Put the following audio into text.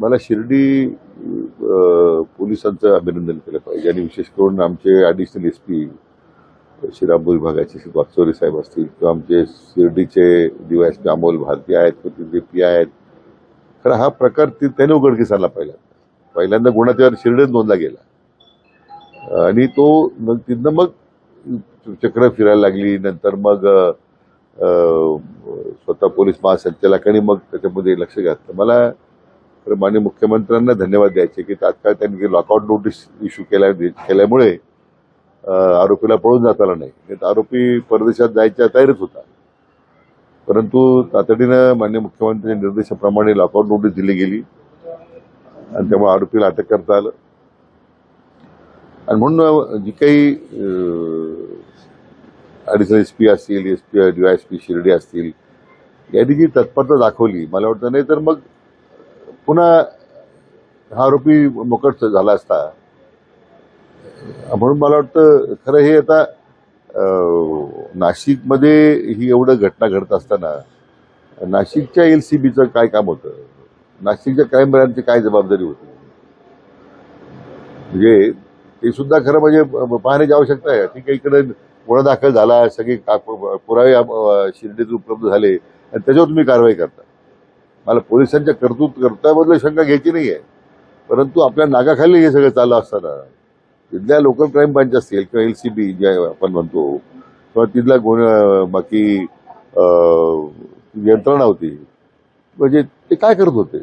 मला शिर्डी पोलिसांचं अभिनंदन केलं पाहिजे आणि विशेष करून आमचे ॲडिशनल एसपी श्रीरामपूर विभागाचे श्री वाकचौरे साहेब असतील किंवा आमचे शिर्डीचे डीवायएसपी अमोल भारती आहेत किंवा तिथले पी आहेत. खरं हा प्रकार त्याने उघडकीस आणला पहिल्यांदा गुन्हा शिर्डीत नोंदला गेला आणि तो तिथनं मग चक्र फिरायला लागली. नंतर मग स्वतः पोलीस महासंचालकांनी मग त्याच्यामध्ये लक्ष घातलं. मला माननीय मुख्यमंत्र्यांना धन्यवाद द्यायचे की तात्काळ त्यांनी लॉकआउट नोटीस इश्यू केल्यामुळे आरोपीला पळून जाता आला नाही. आरोपी परदेशात जायच्या तयारीत होता, परंतु तातडीनं माननीय मुख्यमंत्र्यांच्या निर्देशाप्रमाणे लॉकआउट नोटीस दिली गेली आणि त्यामुळे आरोपीला अटक करता आलं. आणि म्हणून जी काही ॲडिशनल एसपी असतील, एसपी डीवायएसपी शिर्डी असतील, यांनी जी तत्परता दाखवली, मला वाटतं नाही तर मग पुन्हा हा आरोपी मोकट झाला असता. म्हणून मला वाटतं खरं हे आता नाशिकमध्ये ही एवढं घटना घडत असताना नाशिकच्या एलसीबीचं काय काम होतं, नाशिकच्या क्राईम ब्रँचची काय जबाबदारी होती, म्हणजे ते सुद्धा खरं म्हणजे पाहण्याची आवश्यकता आहे. ठीक आहे, इकडे गुन्हा दाखल झाला, सगळे पुरावे शिर्डीत उपलब्ध झाले आणि त्याच्यावर तुम्ही कारवाई करता. मला पोलिसांच्या कर्तव्याबद्दल शंका घ्यायची नाही आहे, परंतु आपल्या नागाखाली हे सगळं चालू असताना तिथल्या लोकल क्राईम ब्रांच असतील किंवा एलसीबी जे आपण म्हणतो किंवा तिथला बाकी यंत्रणा होती, म्हणजे ते काय करत होते.